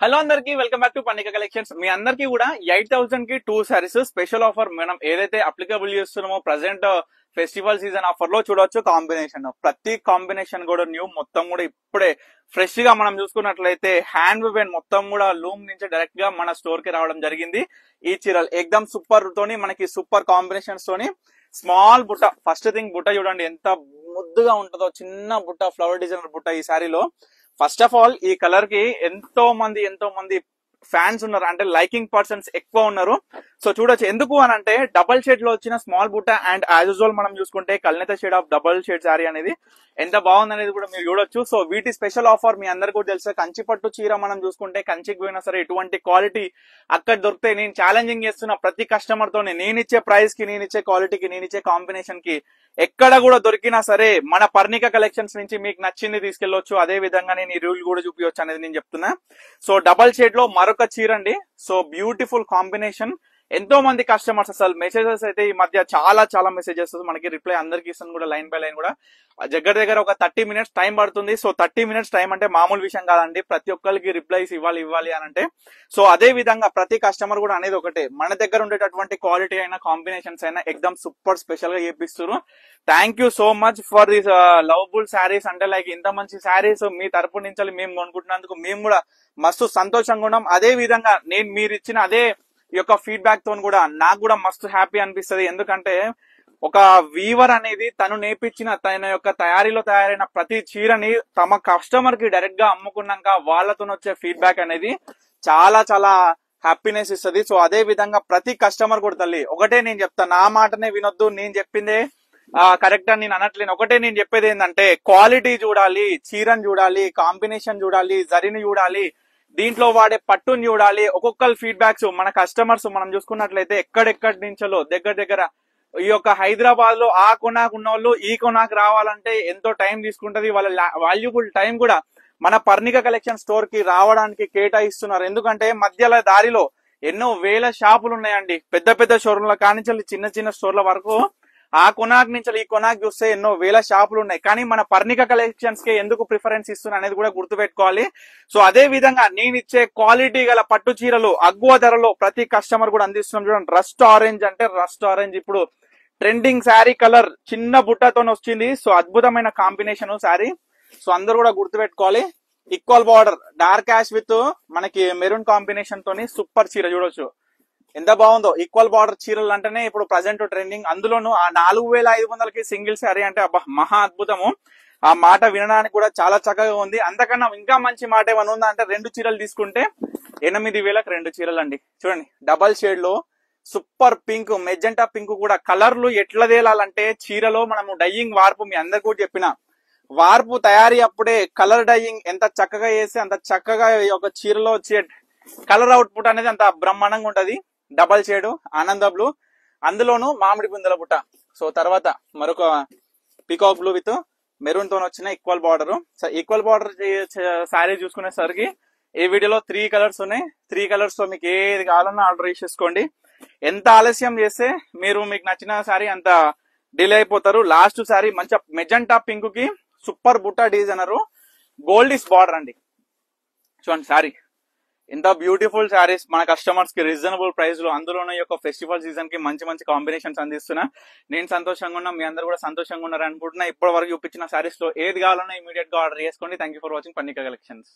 Hello అందరికి welcome back to పన్నిక collections. మీ అందరికి కూడా 8,000 కి 2 సారీస్ స్పెషల్ ఆఫర్ మనం ఏదైతే అప్లికబుల్ చేస్తున్నామో ప్రెసెంట్ ఫెస్టివల్ సీజన్ ఆఫర్ లో చూడొచ్చు. కాంబినేషన్ ప్రతి కాంబినేషన్ కూడా న్యూ, మొత్తం కూడా ఇప్పుడే ఫ్రెష్ గా మనం చూసుకున్నట్లయితే హ్యాండ్ వివెన్ మొత్తం కూడా లూమ్ నుంచి డైరెక్ట్ గా మన స్టోర్ కి రావడం జరిగింది. ఈ చీరలు ఎక్దమ్ సూపర్ తోని మనకి సూపర్ కాంబినేషన్స్ తోని స్మాల్ బుట్ట. ఫస్ట్ థింగ్ బుట్ట చూడండి ఎంత ముద్దుగా ఉంటుందో, చిన్న బుట్ట, ఫ్లవర్ డిజైనర్ బుట్ట ఈ సారీలో. ఫస్ట్ ఆఫ్ ఆల్ ఈ కలర్ కి ఎంతో మంది ఫ్యాన్స్ ఉన్నారు, అంటే లైకింగ్ పర్సన్స్ ఎక్కువ ఉన్నారు. సో చూడొచ్చు ఎందుకు అని అంటే డబల్ షేడ్ లో వచ్చిన స్మాల్ బుట్ట అండ్ యాజ్ యూజువల్ మనం చూసుకుంటే కల్నేత shade of double shade sari అనేది ఎంత బాగుంది అనేది కూడా మీరు చూడొచ్చు. సో వీటి స్పెషల్ ఆఫర్ మీ అందరికీ కూడా తెలుసు. కంచి పట్టు చీర మనం చూసుకుంటే కంచికి పోయినా సరే ఎటువంటి క్వాలిటీ అక్కడ దొరికితే నేను ఛాలెంజింగ్ చేస్తున్న ప్రతి కస్టమర్ తోనే నేనిచ్చే ప్రైస్ కి, నేనిచ్చే క్వాలిటీకి, నేనిచ్చే కాంబినేషన్ కి ఎక్కడ కూడా దొరికినా సరే మన పర్ణిక కలెక్షన్స్ నుంచి మీకు నచ్చింది తీసుకెళ్లొచ్చు. అదే విధంగా నేను ఈ రూల్ కూడా చూపించవచ్చు అనేది నేను చెప్తున్నా. సో డబల్ షేడ్ లో మరొక చీర అండి. So beautiful combination. ఎంతో మంది కస్టమర్స్ అసలు మెసేజెస్ అయితే ఈ మధ్య చాలా మెసేజెస్ మనకి రిప్లై అందరికి ఇస్తాను కూడా, లైన్ బై లైన్ కూడా. దగ్గర ఒక 30 minutes టైం పడుతుంది. సో 30 minutes టైం అంటే మామూలు విషయం కాదండి, ప్రతి ఒక్కరికి రిప్లైస్ ఇవ్వాలి అని అంటే. సో అదే విధంగా ప్రతి కస్టమర్ కూడా అనేది ఒకటే, మన దగ్గర ఉండేటటువంటి క్వాలిటీ అయినా కాంబినేషన్స్ అయినా ఎక్దమ్ సూపర్ స్పెషల్ గా చేపిస్తారు. Thank you so much for this lovable saris. అంటే లైక్ ఇంత మంచి శారీస్ మీ తరపు నుంచి మేము కొనుక్కుంటున్నందుకు మేము కూడా మస్తు సంతోషంగా ఉన్నాం. అదే విధంగా నేను మీరు ఇచ్చిన అదే ఈ యొక్క ఫీడ్బ్యాక్ తో కూడా నాకు కూడా మస్తు హ్యాపీ అనిపిస్తుంది. ఎందుకంటే ఒక వీవర్ అనేది తను నేర్పించిన తన యొక్క తయారీలో తయారైన ప్రతి చీరని తమ కస్టమర్ కి డైరెక్ట్ గా అమ్ముకున్నాక వాళ్ళతో వచ్చే ఫీడ్బ్యాక్ అనేది చాలా హ్యాపీనెస్ ఇస్తుంది. సో అదే విధంగా ప్రతి కస్టమర్ కూడా తల్లి ఒకటే నేను చెప్తాను, నా మాటనే వినొద్దు, నేను చెప్పిందే కరెక్ట్ అని నేను అనట్లేను. ఒకటే నేను చెప్పేది ఏంటంటే క్వాలిటీ చూడాలి, చీరని చూడాలి, కాంబినేషన్ చూడాలి, జరీని చూడాలి, దీంట్లో వాడే పట్టుని చూడాలి. ఒక్కొక్కరు ఫీడ్బ్యాక్స్ మన కస్టమర్స్ మనం చూసుకున్నట్లయితే ఎక్కడెక్కడి నుంచో దగ్గర ఈ యొక్క హైదరాబాద్ లో ఆ కొనాకు ఉన్న వాళ్ళు ఈ కొనాకు రావాలంటే ఎంతో టైం తీసుకుంటది. వాళ్ళ వాల్యుబుల్ టైం కూడా మన పర్ణిక కలెక్షన్ స్టోర్ కి రావడానికి కేటాయిస్తున్నారు. ఎందుకంటే మధ్యలో దారిలో ఎన్నో వేల షాపులు ఉన్నాయండి, పెద్ద షోరూమ్ల కానించి చిన్న స్టోర్ల వరకు. ఆ కొనాక్ నుంచి ఈ కొనాక్ చూస్తే ఎన్నో వేల షాపులు ఉన్నాయి, కానీ మన పర్ణిక కలెక్షన్స్ కి ఎందుకు ప్రిఫరెన్స్ ఇస్తున్నా అనేది కూడా గుర్తుపెట్టుకోవాలి. సో అదే విధంగా నేను ఇచ్చే క్వాలిటీ గల పట్టు చీరలు అగ్గువ ధరలో ప్రతి కస్టమర్ కూడా అందిస్తున్నాం. చూడండి రస్ట్ ఆరెంజ్ అంటే రస్ట్ ఆరెంజ్ ఇప్పుడు ట్రెండింగ్ శారీ కలర్, చిన్న బుట్టతో వచ్చింది. సో అద్భుతమైన కాంబినేషన్ శారీ. సో అందరూ కూడా గుర్తుపెట్టుకోవాలి. Equal border dark ash with మనకి మెరూన్ కాంబినేషన్ తోని సూపర్ చీర చూడొచ్చు ఎంత బాగుందో. ఈక్వల్ బార్డర్ చీరలు అంటేనే ఇప్పుడు ప్రజెంట్ ట్రెండింగ్. అందులోనూ ఆ 4,500కి సింగిల్ శారీ అంటే అబ్బా మహా అద్భుతము. ఆ మాట వినడానికి కూడా చాలా చక్కగా ఉంది. అంతకన్నా ఇంకా మంచి మాట ఏమైనా ఉందా అంటే 2 చీరలు తీసుకుంటే 8,000కి 2 చీరలు అండి. చూడండి డబల్ షేడ్ లో సూపర్ పింక్, మెజెంటా పింక్ కూడా కలర్లు ఎట్లా తేలాలంటే చీరలో మనము డయ్యింగ్ వార్పు మీ అందరు కూడా చెప్పిన వార్పు తయారీ అప్పుడే కలర్ డయ్యింగ్ ఎంత చక్కగా చేస్తే అంత చక్కగా ఒక చీరలో వచ్చే కలర్ అవుట్పుట్ అనేది అంత బ్రహ్మాండంగా ఉంటది. డబల్ షేడ్ ఆనంద బ్లూ, అందులోను మామిడి పిందెల బుట్ట. సో తర్వాత మరొక పీకాక్ బ్లూ విత్ మెరూన్ తో వచ్చిన equal border. So equal border sari చూసుకునేసరికి ఈ వీడియోలో 3 కలర్స్ ఉన్నాయి. 3 కలర్స్ తో మీకు ఏది కావాలన్నా ఆర్డర్ చేసేసుకోండి. ఎంత ఆలస్యం చేస్తే మీకు నచ్చిన శారీ అంత డిలే అయిపోతారు. లాస్ట్ శారీ మంచి మెజెంటా పింక్ కి సూపర్ బుట్ట డిజైనర్ గోల్డిస్ బార్డర్ అండి. చూడండి శారీ ఎంత బ్యూటిఫుల్ శారీస్ మన కస్టమర్స్ కి రీజనబుల్ ప్రైస్ లో, అందులోనే ఈ యొక్క ఫెస్టివల్ సీజన్ కి మంచి కాంబినేషన్స్ అందిస్తున్నా. నేను సంతోషంగా ఉన్నా, మీ అందరూ కూడా సంతోషంగా ఉన్నారు అనుకుంటున్నా. ఇప్పటి వరకు చూపించిన శారీస్ లో ఏది కావాలన్నా ఇమీడియట్ గా ఆర్డర్ చేసుకోండి. Thank you for watching Pannika collections.